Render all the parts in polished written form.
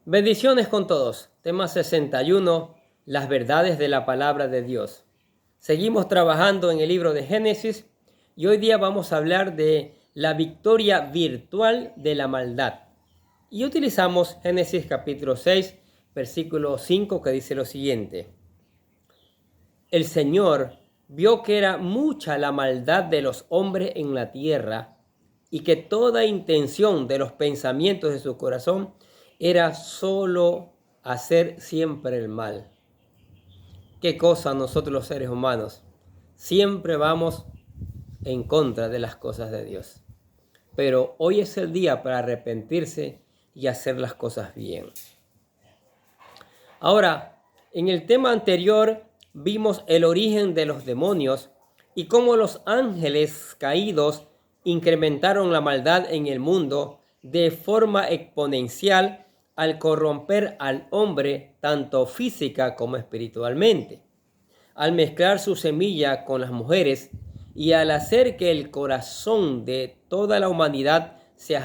Bendiciones con todos. Tema 61. Las verdades de la palabra de Dios. Seguimos trabajando en el libro de Génesis y hoy día vamos a hablar de la victoria virtual de la maldad. Y utilizamos Génesis capítulo 6, versículo 5, que dice lo siguiente. El Señor vio que era mucha la maldad de los hombres en la tierra y que toda intención de los pensamientos de su corazón era solo hacer siempre el mal. ¿Qué cosa nosotros los seres humanos? Siempre vamos en contra de las cosas de Dios. Pero hoy es el día para arrepentirse y hacer las cosas bien. Ahora, en el tema anterior vimos el origen de los demonios y cómo los ángeles caídos incrementaron la maldad en el mundo de forma exponencial al corromper al hombre tanto física como espiritualmente, al mezclar su semilla con las mujeres y al hacer que el corazón de toda la humanidad se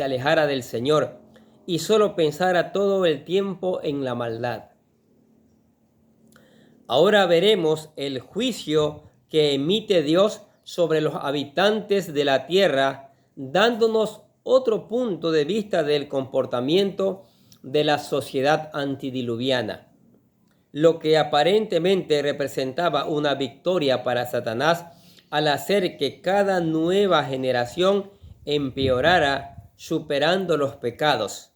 alejara del Señor y solo pensara todo el tiempo en la maldad. Ahora veremos el juicio que emite Dios sobre los habitantes de la tierra, dándonos otro punto de vista del comportamiento de la sociedad antidiluviana. Lo que aparentemente representaba una victoria para Satanás al hacer que cada nueva generación empeorara, superando los pecados,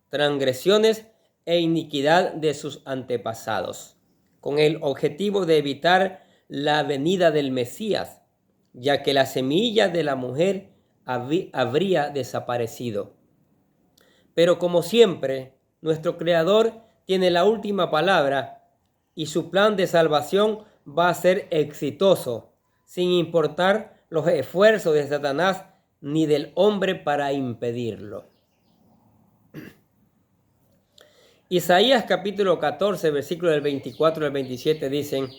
transgresiones e iniquidad de sus antepasados, con el objetivo de evitar la venida del Mesías, ya que la semilla de la mujer habría desaparecido. Pero como siempre, nuestro Creador tiene la última palabra y su plan de salvación va a ser exitoso, sin importar los esfuerzos de Satanás ni del hombre para impedirlo. Isaías capítulo 14, versículos del 24 al 27 dicen: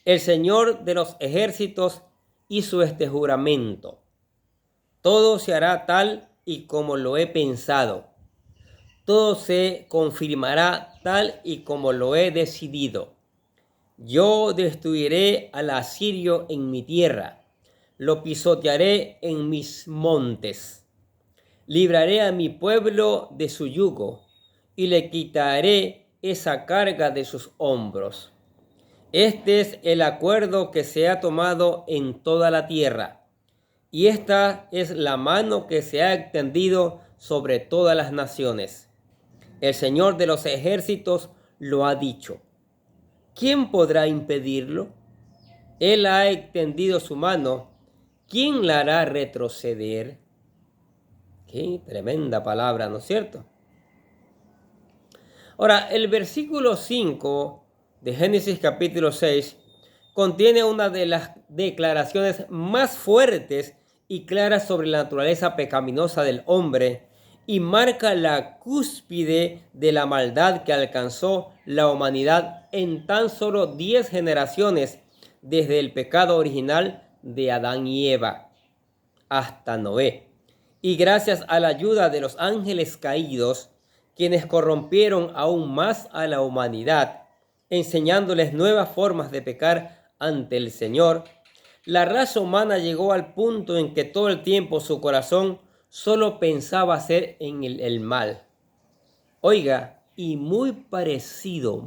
El Señor de los ejércitos hizo este juramento. Todo se hará tal y como lo he pensado. Todo se confirmará tal y como lo he decidido. Yo destruiré al asirio en mi tierra, lo pisotearé en mis montes. Libraré a mi pueblo de su yugo y le quitaré esa carga de sus hombros. Este es el acuerdo que se ha tomado en toda la tierra, y esta es la mano que se ha extendido sobre todas las naciones. El Señor de los ejércitos lo ha dicho. ¿Quién podrá impedirlo? Él ha extendido su mano. ¿Quién la hará retroceder? Qué tremenda palabra, ¿no es cierto? Ahora, el versículo 5 de Génesis capítulo 6 contiene una de las declaraciones más fuertes y claras sobre la naturaleza pecaminosa del hombre y marca la cúspide de la maldad que alcanzó la humanidad en tan solo 10 generaciones desde el pecado original de Adán y Eva hasta Noé. Y gracias a la ayuda de los ángeles caídos, quienes corrompieron aún más a la humanidad, enseñándoles nuevas formas de pecar ante el Señor, la raza humana llegó al punto en que todo el tiempo su corazón solo pensaba hacer en el mal. Oiga, y muy parecido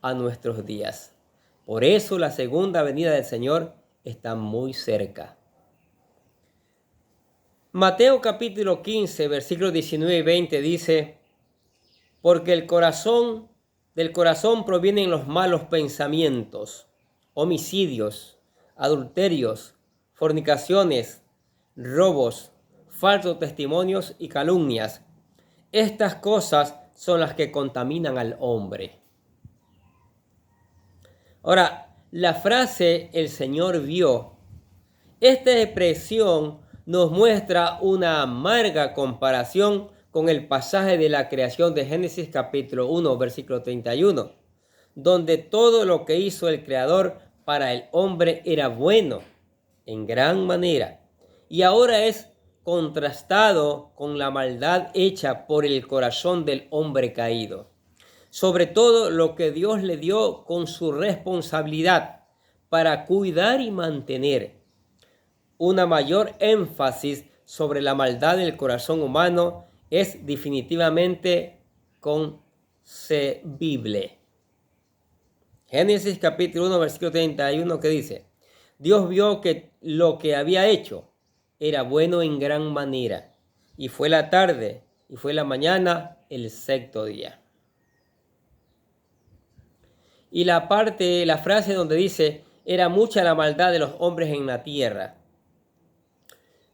a nuestros días. Por eso la segunda venida del Señor está muy cerca. Mateo capítulo 15, versículos 19 y 20 dice: Porque del corazón provienen los malos pensamientos, homicidios, adulterios, fornicaciones, robos, falsos testimonios y calumnias. Estas cosas son las que contaminan al hombre. Ahora, la frase "el Señor vio", esta expresión nos muestra una amarga comparación con el pasaje de la creación de Génesis capítulo 1, versículo 31, donde todo lo que hizo el Creador para el hombre era bueno en gran manera. Y ahora es contrastado con la maldad hecha por el corazón del hombre caído. Sobre todo lo que Dios le dio con su responsabilidad para cuidar y mantener. Una mayor énfasis sobre la maldad del corazón humano es definitivamente concebible. Génesis capítulo 1, versículo 31 que dice: Dios vio que lo que había hecho era bueno en gran manera, y fue la tarde, y fue la mañana, el sexto día. Y la frase donde dice: era mucha la maldad de los hombres en la tierra.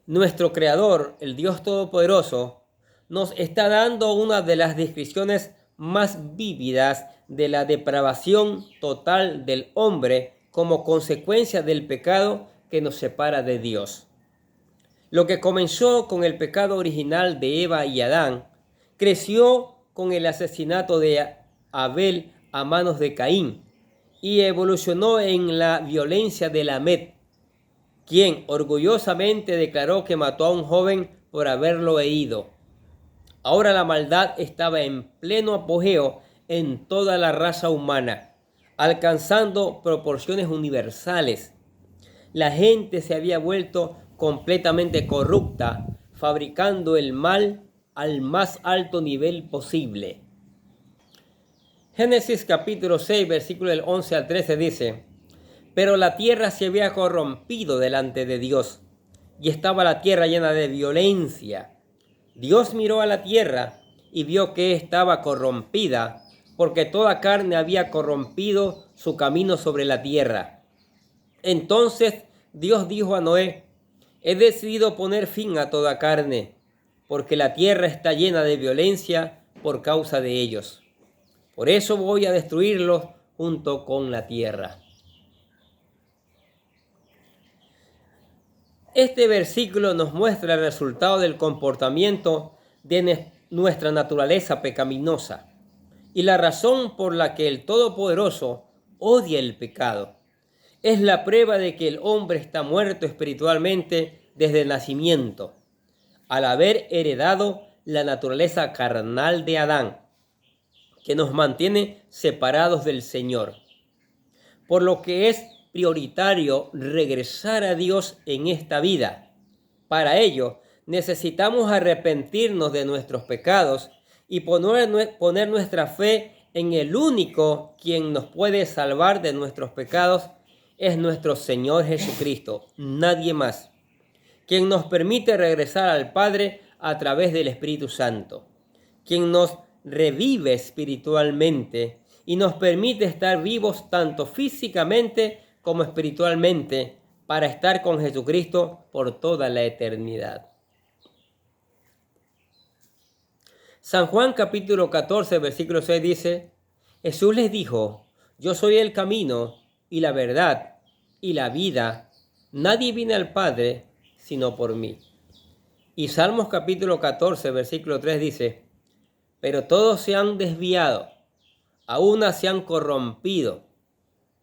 Nuestro Creador, el Dios Todopoderoso, nos está dando una de las descripciones más vívidas de la depravación total del hombre como consecuencia del pecado que nos separa de Dios. Lo que comenzó con el pecado original de Eva y Adán, creció con el asesinato de Abel a manos de Caín y evolucionó en la violencia de Lamet, quien orgullosamente declaró que mató a un joven por haberlo herido. Ahora la maldad estaba en pleno apogeo en toda la raza humana, alcanzando proporciones universales. La gente se había vuelto completamente corrupta, fabricando el mal al más alto nivel posible. Génesis capítulo 6, versículo del 11 al 13 dice: pero la tierra se había corrompido delante de Dios, y estaba la tierra llena de violencia. Dios miró a la tierra y vio que estaba corrompida, porque toda carne había corrompido su camino sobre la tierra. Entonces Dios dijo a Noé: he decidido poner fin a toda carne, porque la tierra está llena de violencia por causa de ellos. Por eso voy a destruirlos junto con la tierra. Este versículo nos muestra el resultado del comportamiento de nuestra naturaleza pecaminosa y la razón por la que el Todopoderoso odia el pecado. Es la prueba de que el hombre está muerto espiritualmente desde el nacimiento, al haber heredado la naturaleza carnal de Adán, que nos mantiene separados del Señor. Por lo que es prioritario regresar a Dios en esta vida. Para ello, necesitamos arrepentirnos de nuestros pecados y poner nuestra fe en el único quien nos puede salvar de nuestros pecados, es nuestro Señor Jesucristo, nadie más, quien nos permite regresar al Padre a través del Espíritu Santo, quien nos revive espiritualmente y nos permite estar vivos tanto físicamente como espiritualmente para estar con Jesucristo por toda la eternidad. San Juan capítulo 14, versículo 6 dice: Jesús les dijo: yo soy el camino y la verdad y la vida. Nadie viene al Padre sino por mí. Y Salmos capítulo 14, versículo 3 dice: pero todos se han desviado, a una se han corrompido.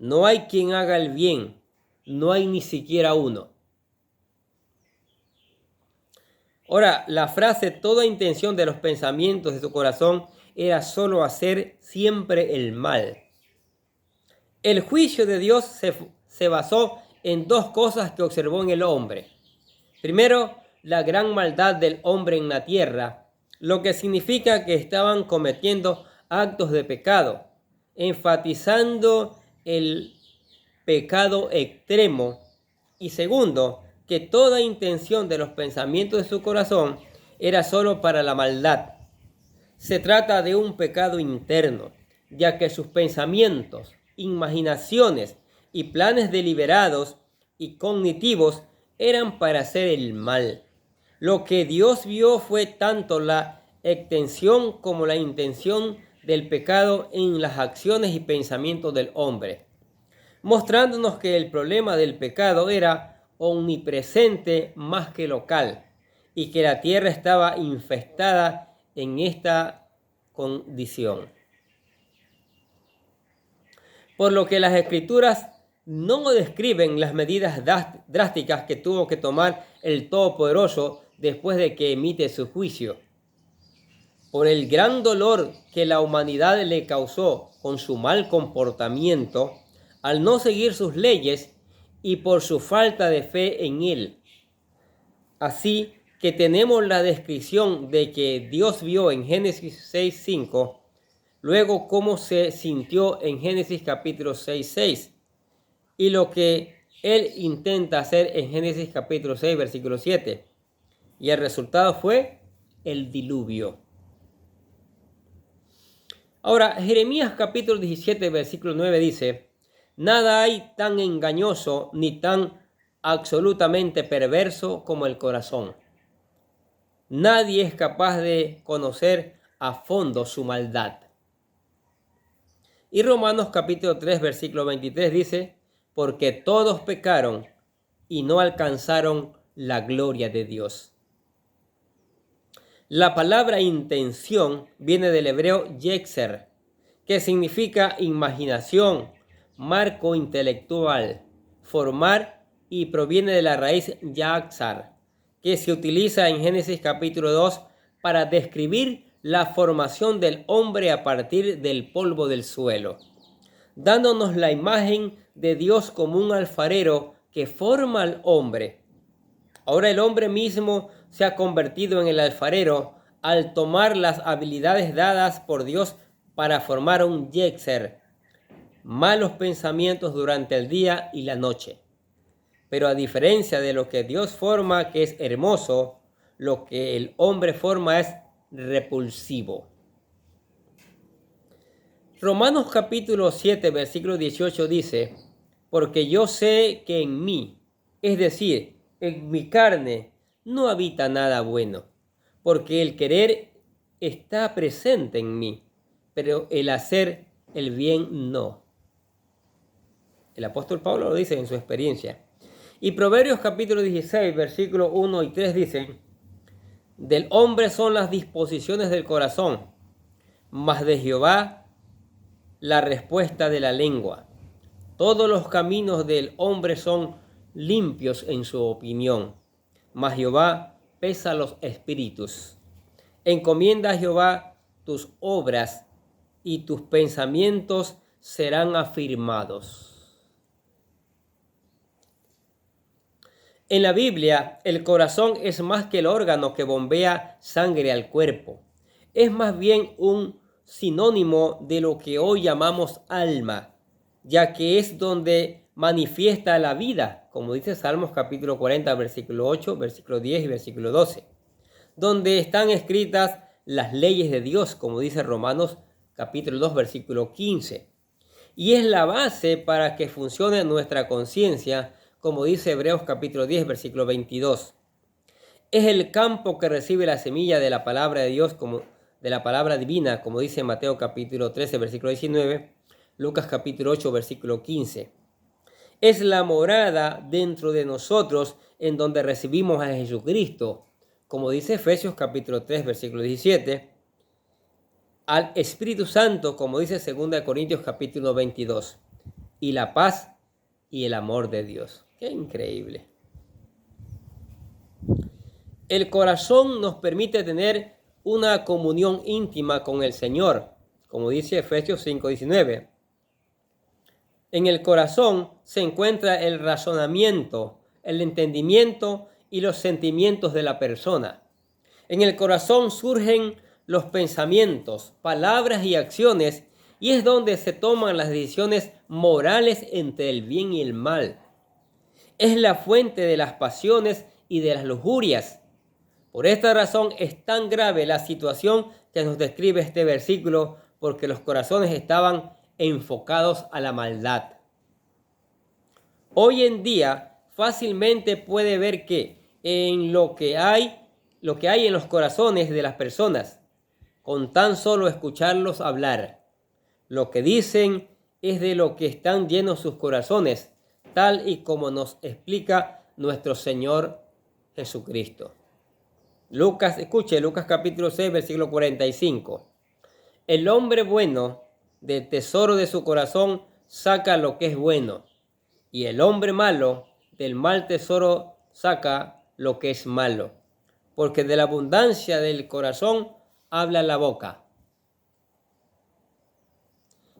No hay quien haga el bien, no hay ni siquiera uno. Ahora, la frase toda intención de los pensamientos de su corazón era solo hacer siempre el mal. El juicio de Dios se basó en dos cosas que observó en el hombre. Primero, la gran maldad del hombre en la tierra, lo que significa que estaban cometiendo actos de pecado, enfatizando el pecado extremo. Y segundo, que toda intención de los pensamientos de su corazón era solo para la maldad. Se trata de un pecado interno, ya que sus pensamientos, imaginaciones y planes deliberados y cognitivos eran para hacer el mal. Lo que Dios vio fue tanto la extensión como la intención del pecado en las acciones y pensamientos del hombre, mostrándonos que el problema del pecado era omnipresente más que local y que la tierra estaba infestada en esta condición. Por lo que las Escrituras no describen las medidas drásticas que tuvo que tomar el Todopoderoso después de que emite su juicio. Por el gran dolor que la humanidad le causó con su mal comportamiento, al no seguir sus leyes y por su falta de fe en él. Así que tenemos la descripción de que Dios vio en Génesis 6:5, luego cómo se sintió en Génesis capítulo 6:6, y lo que él intenta hacer en Génesis capítulo 6, versículo 7. Y el resultado fue el diluvio. Ahora, Jeremías capítulo 17, versículo 9 dice: nada hay tan engañoso ni tan absolutamente perverso como el corazón. Nadie es capaz de conocer a fondo su maldad. Y Romanos capítulo 3, versículo 23 dice: porque todos pecaron y no alcanzaron la gloria de Dios. La palabra intención viene del hebreo yetzer, que significa imaginación, marco intelectual, formar, y proviene de la raíz yatzar, que se utiliza en Génesis capítulo 2 para describir la formación del hombre a partir del polvo del suelo, dándonos la imagen de Dios como un alfarero que forma al hombre. Ahora el hombre mismo se ha convertido en el alfarero al tomar las habilidades dadas por Dios para formar un yetzer, malos pensamientos durante el día y la noche. Pero a diferencia de lo que Dios forma, que es hermoso, lo que el hombre forma es repulsivo. Romanos capítulo 7, versículo 18 dice: porque yo sé que en mí, es decir, en mi carne, no habita nada bueno, porque el querer está presente en mí, pero el hacer el bien no. El apóstol Pablo lo dice en su experiencia. Y Proverbios capítulo 16, versículos 1 y 3 dicen: del hombre son las disposiciones del corazón, mas de Jehová la respuesta de la lengua. Todos los caminos del hombre son limpios en su opinión, mas Jehová pesa los espíritus. Encomienda a Jehová tus obras y tus pensamientos serán afirmados. En la Biblia, el corazón es más que el órgano que bombea sangre al cuerpo. Es más bien un sinónimo de lo que hoy llamamos alma, ya que es donde manifiesta la vida, como dice Salmos capítulo 40, versículo 8, versículo 10 y versículo 12, donde están escritas las leyes de Dios, como dice Romanos capítulo 2, versículo 15. Y es la base para que funcione nuestra conciencia, como dice Hebreos capítulo 10, versículo 22. Es el campo que recibe la semilla de la palabra de Dios, como de la palabra divina, como dice Mateo capítulo 13, versículo 19, Lucas capítulo 8, versículo 15. Es la morada dentro de nosotros en donde recibimos a Jesucristo, como dice Efesios capítulo 3, versículo 17, al Espíritu Santo, como dice 2 Corintios capítulo 22, y la paz y el amor de Dios. ¡Qué increíble! El corazón nos permite tener una comunión íntima con el Señor, como dice Efesios 5:19. En el corazón se encuentra el razonamiento, el entendimiento y los sentimientos de la persona. En el corazón surgen los pensamientos, palabras y acciones, y es donde se toman las decisiones morales entre el bien y el mal. Es la fuente de las pasiones y de las lujurias. Por esta razón es tan grave la situación que nos describe este versículo, porque los corazones estaban enfocados a la maldad. Hoy en día fácilmente puede ver que en lo que hay en los corazones de las personas, con tan solo escucharlos hablar. Lo que dicen es de lo que están llenos sus corazones, tal y como nos explica nuestro Señor Jesucristo. Lucas capítulo 6, versículo 45. El hombre bueno del tesoro de su corazón saca lo que es bueno, y el hombre malo del mal tesoro saca lo que es malo, porque de la abundancia del corazón habla la boca.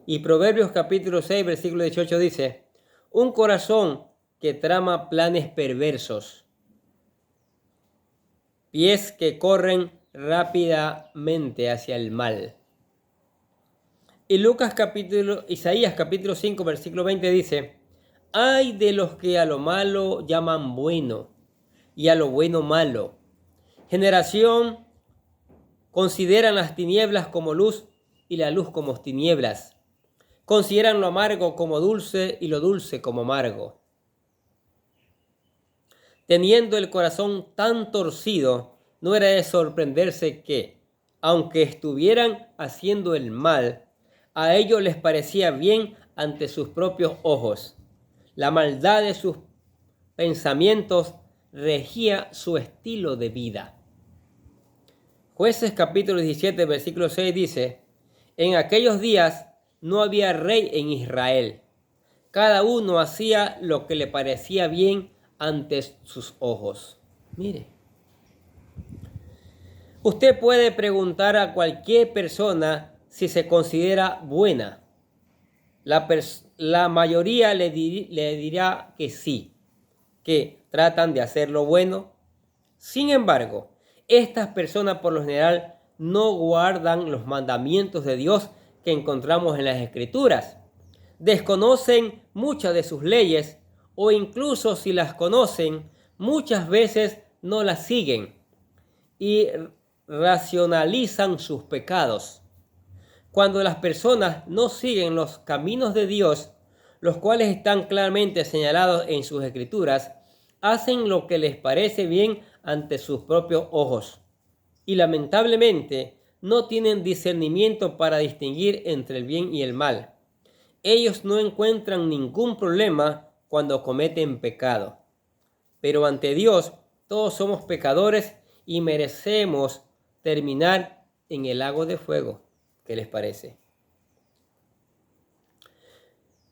Y Proverbios capítulo 6, versículo 18 dice, un corazón que trama planes perversos, pies que corren rápidamente hacia el mal. Y Isaías capítulo 5, versículo 20 dice, ay de los que a lo malo llaman bueno y a lo bueno malo. Generación consideran las tinieblas como luz y la luz como tinieblas. Consideran lo amargo como dulce y lo dulce como amargo. Teniendo el corazón tan torcido, no era de sorprenderse que, aunque estuvieran haciendo el mal, a ellos les parecía bien ante sus propios ojos. La maldad de sus pensamientos regía su estilo de vida. Jueces capítulo 17, versículo 6 dice, en aquellos días no había rey en Israel. Cada uno hacía lo que le parecía bien ante sus ojos. Mire. Usted puede preguntar a cualquier persona si se considera buena. La mayoría le dirá que sí, que tratan de hacer lo bueno. Sin embargo, estas personas por lo general no guardan los mandamientos de Dios que encontramos en las Escrituras. Desconocen muchas de sus leyes o incluso si las conocen, muchas veces no las siguen y racionalizan sus pecados. Cuando las personas no siguen los caminos de Dios, los cuales están claramente señalados en sus Escrituras, hacen lo que les parece bien ante sus propios ojos y lamentablemente no tienen discernimiento para distinguir entre el bien y el mal. Ellos no encuentran ningún problema cuando cometen pecado, pero ante Dios todos somos pecadores y merecemos terminar en el lago de fuego. ¿Qué les parece?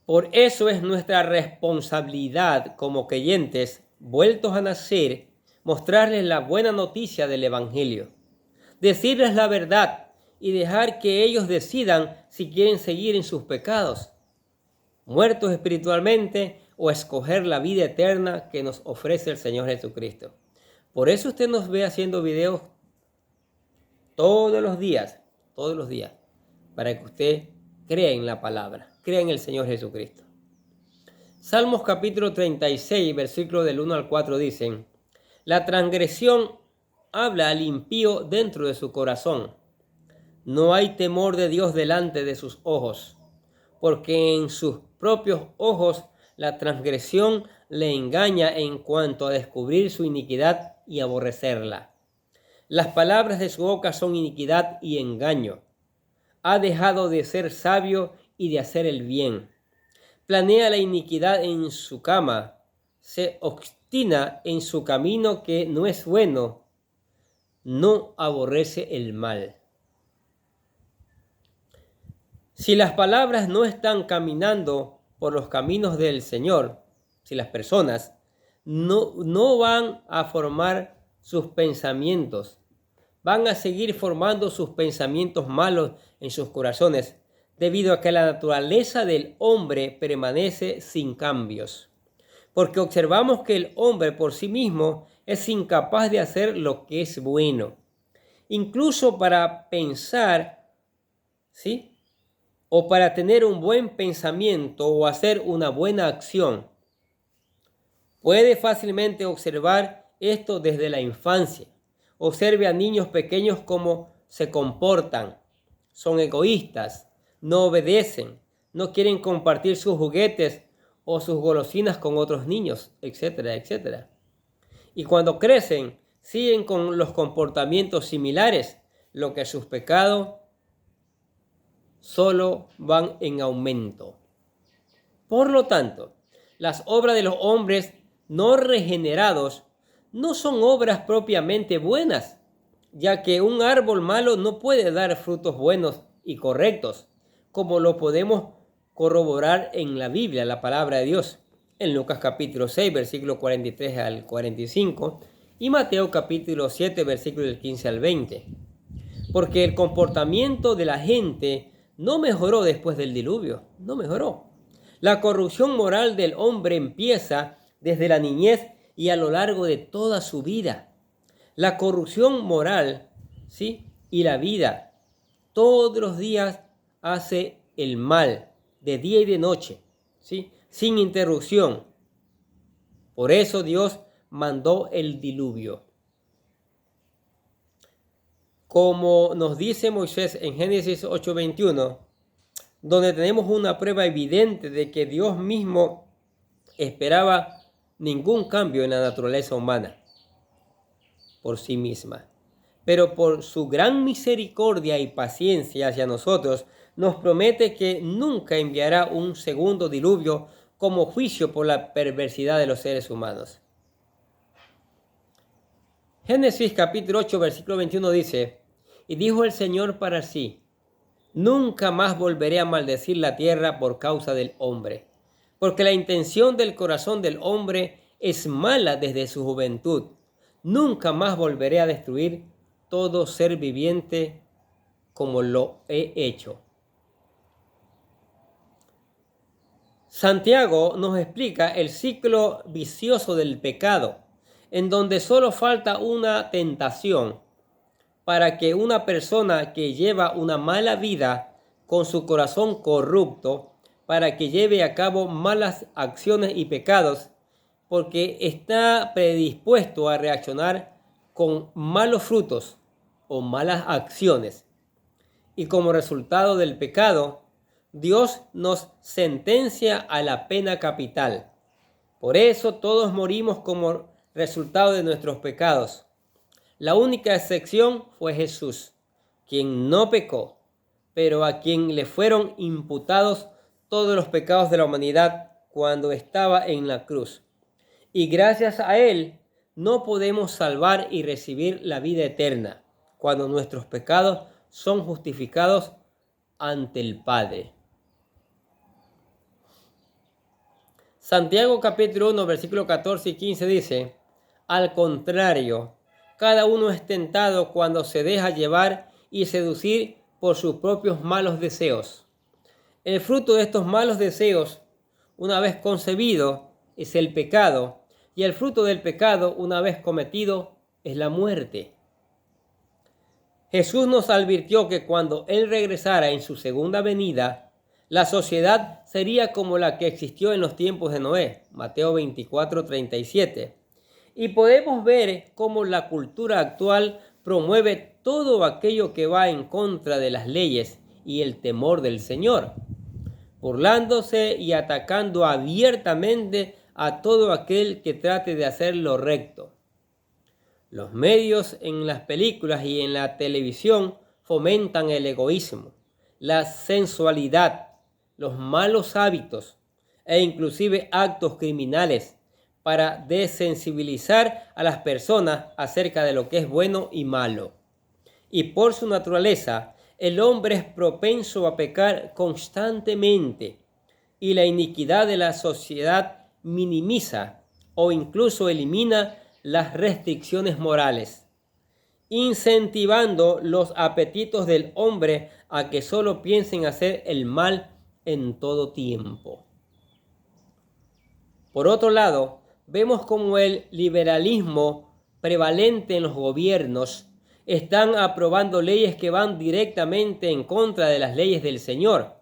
Por eso es nuestra responsabilidad como creyentes vueltos a nacer, mostrarles la buena noticia del Evangelio, decirles la verdad y dejar que ellos decidan si quieren seguir en sus pecados, muertos espiritualmente, o escoger la vida eterna que nos ofrece el Señor Jesucristo. Por eso usted nos ve haciendo videos todos los días, para que usted crea en la palabra, crea en el Señor Jesucristo. Salmos capítulo 36, versículos del 1 al 4 dicen, la transgresión habla al impío dentro de su corazón. No hay temor de Dios delante de sus ojos, porque en sus propios ojos la transgresión le engaña en cuanto a descubrir su iniquidad y aborrecerla. Las palabras de su boca son iniquidad y engaño. Ha dejado de ser sabio y de hacer el bien. Planea la iniquidad en su cama. Se obstina en su camino que no es bueno. No aborrece el mal. Si las palabras no están caminando por los caminos del Señor, si las personas no van a formar sus pensamientos, van a seguir formando sus pensamientos malos en sus corazones, debido a que la naturaleza del hombre permanece sin cambios. Porque observamos que el hombre por sí mismo es incapaz de hacer lo que es bueno. Incluso para pensar, ¿sí?, o para tener un buen pensamiento o hacer una buena acción. Puede fácilmente observar esto desde la infancia. Observe a niños pequeños cómo se comportan. Son egoístas, no obedecen, no quieren compartir sus juguetes o sus golosinas con otros niños, etcétera, etcétera. Y cuando crecen, siguen con los comportamientos similares, lo que sus pecados solo van en aumento. Por lo tanto, las obras de los hombres no regenerados no son obras propiamente buenas, ya que un árbol malo no puede dar frutos buenos y correctos, como lo podemos corroborar en la Biblia, la palabra de Dios, en Lucas capítulo 6, versículo 43 al 45, y Mateo capítulo 7, versículos del 15 al 20. Porque el comportamiento de la gente no mejoró después del diluvio, no mejoró. La corrupción moral del hombre empieza desde la niñez y a lo largo de toda su vida. La corrupción moral, ¿sí? Y la vida, todos los días hace el mal, de día y de noche, ¿sí? Sin interrupción. Por eso Dios mandó el diluvio. Como nos dice Moisés en Génesis 8:21, donde tenemos una prueba evidente de que Dios mismo esperaba ningún cambio en la naturaleza humana por sí misma, pero por su gran misericordia y paciencia hacia nosotros, nos promete que nunca enviará un segundo diluvio como juicio por la perversidad de los seres humanos. Génesis capítulo 8, versículo 21 dice: y dijo el Señor para sí: nunca más volveré a maldecir la tierra por causa del hombre, porque la intención del corazón del hombre es mala desde su juventud. Nunca más volveré a destruir todo ser viviente como lo he hecho. Santiago nos explica el ciclo vicioso del pecado, en donde solo falta una tentación para que una persona que lleva una mala vida con su corazón corrupto, para que lleve a cabo malas acciones y pecados, porque está predispuesto a reaccionar con malos frutos o malas acciones. Y como resultado del pecado, Dios nos sentencia a la pena capital. Por eso todos morimos como resultado de nuestros pecados. La única excepción fue Jesús, quien no pecó, pero a quien le fueron imputados todos los pecados de la humanidad cuando estaba en la cruz. Y gracias a él no podemos salvar y recibir la vida eterna, cuando nuestros pecados son justificados ante el Padre. Santiago capítulo 1, versículo 14 y 15 dice: al contrario, cada uno es tentado cuando se deja llevar y seducir por sus propios malos deseos. El fruto de estos malos deseos, una vez concebido, es el pecado, y el fruto del pecado, una vez cometido, es la muerte. Jesús nos advirtió que cuando Él regresara en su segunda venida, la sociedad sería como la que existió en los tiempos de Noé, Mateo 24:37. Y podemos ver cómo la cultura actual promueve todo aquello que va en contra de las leyes y el temor del Señor, burlándose y atacando abiertamente a todo aquel que trate de hacer lo recto. Los medios en las películas y en la televisión fomentan el egoísmo, la sensualidad, los malos hábitos e inclusive actos criminales para desensibilizar a las personas acerca de lo que es bueno y malo. Y por su naturaleza, el hombre es propenso a pecar constantemente, y la iniquidad de la sociedad minimiza o incluso elimina las restricciones morales, incentivando los apetitos del hombre a que solo piensen hacer el mal en todo tiempo. Por otro lado, vemos como el liberalismo prevalente en los gobiernos están aprobando leyes que van directamente en contra de las leyes del Señor,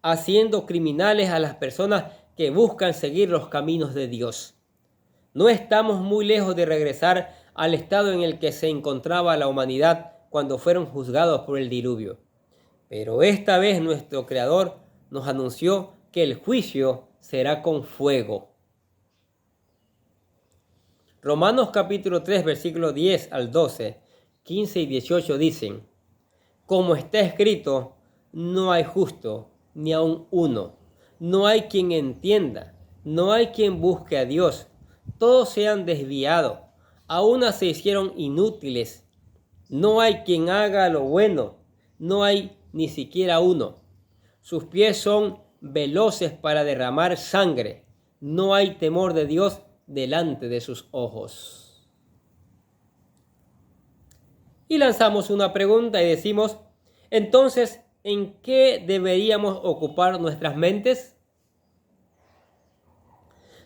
haciendo criminales a las personas que buscan seguir los caminos de Dios. No estamos muy lejos de regresar al estado en el que se encontraba la humanidad cuando fueron juzgados por el diluvio. Pero esta vez nuestro Creador nos anunció que el juicio será con fuego. Romanos capítulo 3, versículos 10 al 12, 15 y 18 dicen: como está escrito, no hay justo, ni aun uno. No hay quien entienda, no hay quien busque a Dios. Todos se han desviado, a una se hicieron inútiles. No hay quien haga lo bueno, no hay ni siquiera uno. Sus pies son veloces para derramar sangre. No hay temor de Dios delante de sus ojos. Y lanzamos una pregunta y decimos, entonces, ¿en qué deberíamos ocupar nuestras mentes?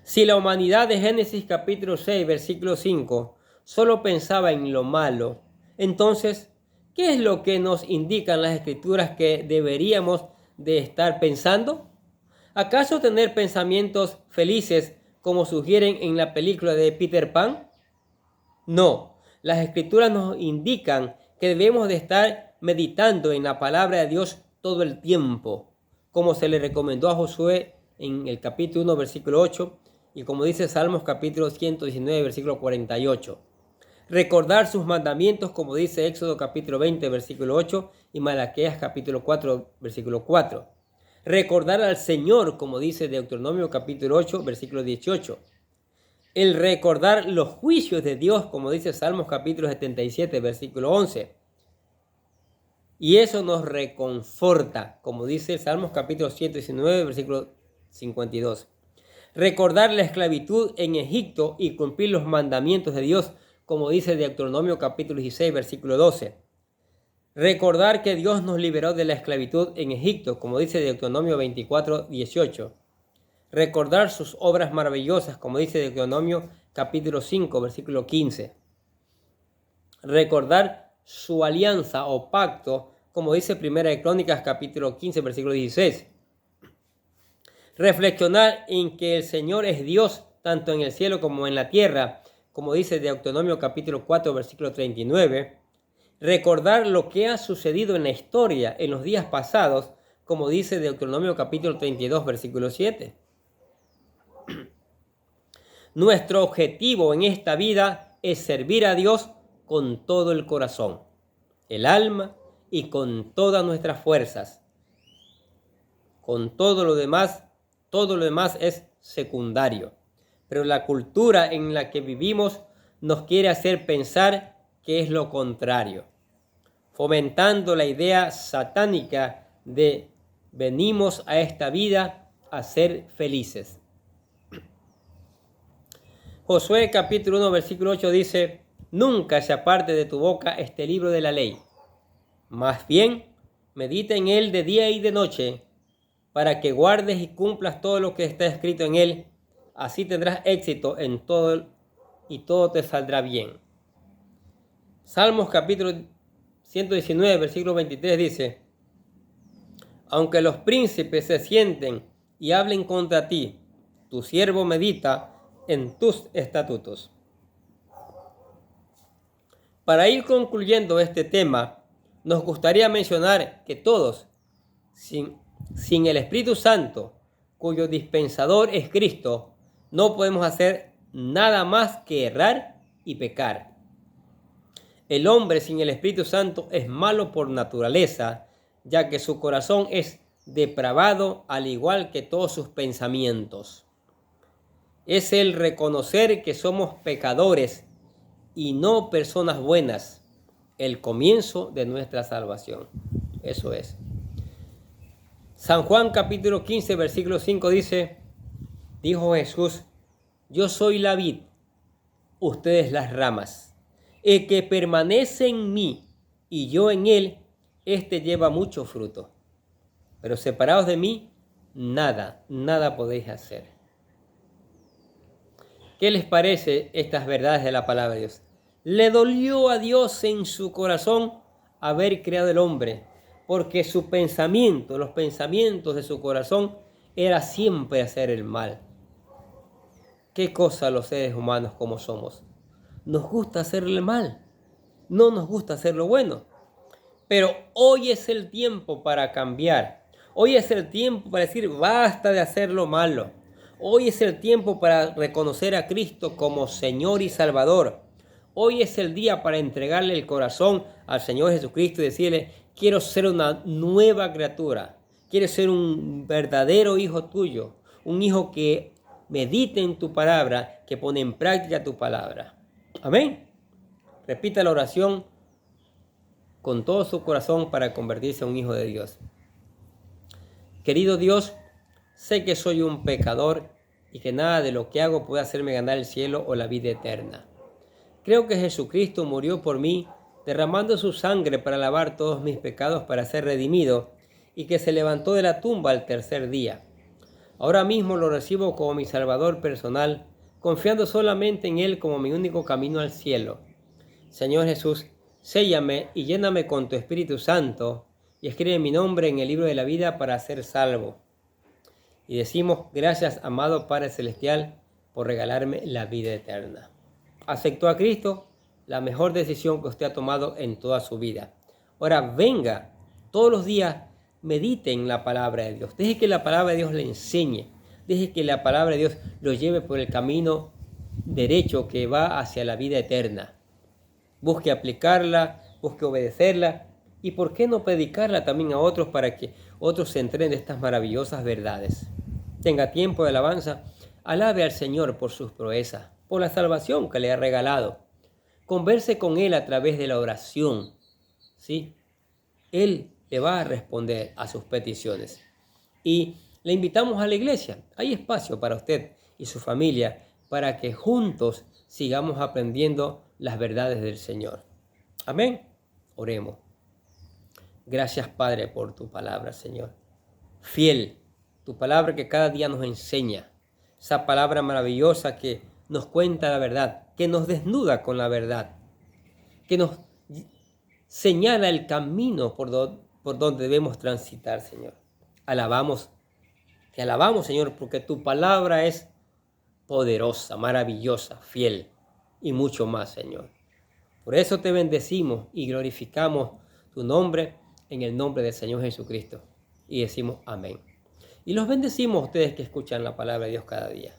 Si la humanidad de Génesis capítulo 6, versículo 5, solo pensaba en lo malo, entonces, ¿qué es lo que nos indican las Escrituras que deberíamos de estar pensando? ¿Acaso tener pensamientos felices como sugieren en la película de Peter Pan? No, las Escrituras nos indican que debemos de estar meditando en la palabra de Dios todo el tiempo, como se le recomendó a Josué en el capítulo 1, versículo 8, y como dice Salmos capítulo 119, versículo 48. Recordar sus mandamientos, como dice Éxodo capítulo 20, versículo 8, y Malaquías capítulo 4, versículo 4. Recordar al Señor, como dice Deuteronomio capítulo 8, versículo 18. El recordar los juicios de Dios, como dice Salmos capítulo 77, versículo 11. Y eso nos reconforta, como dice Salmos capítulo 119, versículo 52. Recordar la esclavitud en Egipto y cumplir los mandamientos de Dios, como dice Deuteronomio capítulo 16, versículo 12. Recordar que Dios nos liberó de la esclavitud en Egipto, como dice Deuteronomio 24, 18. Recordar sus obras maravillosas, como dice Deuteronomio capítulo 5, versículo 15. Recordar su alianza o pacto, como dice Primera de Crónicas capítulo 15, versículo 16. Reflexionar en que el Señor es Dios, tanto en el cielo como en la tierra, como dice Deuteronomio capítulo 4, versículo 39. Recordar lo que ha sucedido en la historia en los días pasados, como dice Deuteronomio capítulo 32, versículo 7. Nuestro objetivo en esta vida es servir a Dios con todo el corazón, el alma y con todas nuestras fuerzas. Con todo lo demás es secundario. Pero la cultura en la que vivimos nos quiere hacer pensar que es lo contrario, fomentando la idea satánica de venimos a esta vida a ser felices. Josué capítulo 1, versículo 8 dice, nunca se aparte de tu boca este libro de la ley. Más bien, medita en él de día y de noche, para que guardes y cumplas todo lo que está escrito en él. Así tendrás éxito en todo y todo te saldrá bien. Salmos capítulo 119, versículo 23 dice, aunque los príncipes se sienten y hablen contra ti, tu siervo medita en tus estatutos. Para ir concluyendo este tema, nos gustaría mencionar que todos, sin el Espíritu Santo, cuyo dispensador es Cristo, no podemos hacer nada más que errar y pecar. El hombre sin el Espíritu Santo es malo por naturaleza, ya que su corazón es depravado al igual que todos sus pensamientos. Es el reconocer que somos pecadores y no personas buenas, el comienzo de nuestra salvación. Eso es. San Juan capítulo 15, versículo 5 dice, dijo Jesús, yo soy la vid, ustedes las ramas. El que permanece en mí y yo en él, éste lleva mucho fruto. Pero separados de mí, nada podéis hacer. ¿Qué les parece estas verdades de la palabra de Dios? Le dolió a Dios en su corazón haber creado el hombre, porque su pensamiento, los pensamientos de su corazón, era siempre hacer el mal. ¿Qué cosa los seres humanos como somos? Nos gusta hacer el mal, no nos gusta hacer lo bueno. Pero hoy es el tiempo para cambiar. Hoy es el tiempo para decir basta de hacer lo malo. Hoy es el tiempo para reconocer a Cristo como Señor y Salvador. Hoy es el día para entregarle el corazón al Señor Jesucristo y decirle, quiero ser una nueva criatura. Quiero ser un verdadero hijo tuyo. Un hijo que medite en tu palabra, que pone en práctica tu palabra. Amén. Repita la oración con todo su corazón para convertirse en un hijo de Dios. Querido Dios, sé que soy un pecador y que nada de lo que hago puede hacerme ganar el cielo o la vida eterna. Creo que Jesucristo murió por mí derramando su sangre para lavar todos mis pecados, para ser redimido, y que se levantó de la tumba al tercer día. Ahora mismo lo recibo como mi Salvador personal, confiando solamente en Él como mi único camino al cielo. Señor Jesús, séllame y lléname con tu Espíritu Santo, y escribe mi nombre en el libro de la vida para ser salvo. Y decimos, gracias, amado Padre Celestial, por regalarme la vida eterna. ¿Aceptó a Cristo? La mejor decisión que usted ha tomado en toda su vida. Ahora venga, todos los días medite en la palabra de Dios. Deje que la palabra de Dios le enseñe. Deje que la palabra de Dios lo lleve por el camino derecho que va hacia la vida eterna. Busque aplicarla, busque obedecerla y por qué no predicarla también a otros para que otros se enteren de estas maravillosas verdades. Tenga tiempo de alabanza, alabe al Señor por sus proezas, por la salvación que le ha regalado. Converse con Él a través de la oración, ¿sí? Él le va a responder a sus peticiones. Y le invitamos a la iglesia. Hay espacio para usted y su familia para que juntos sigamos aprendiendo las verdades del Señor. Amén. Oremos. Gracias, Padre, por tu palabra, Señor. Fiel, tu palabra que cada día nos enseña. Esa palabra maravillosa que nos cuenta la verdad, que nos desnuda con la verdad, que nos señala el camino por donde debemos transitar, Señor. Te alabamos, Señor, porque tu palabra es poderosa, maravillosa, fiel y mucho más, Señor. Por eso te bendecimos y glorificamos tu nombre en el nombre del Señor Jesucristo. Y decimos amén. Y los bendecimos a ustedes que escuchan la palabra de Dios cada día.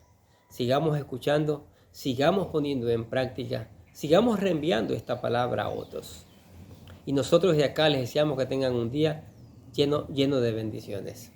Sigamos escuchando, sigamos poniendo en práctica, sigamos reenviando esta palabra a otros. Y nosotros de acá les deseamos que tengan un día lleno de bendiciones.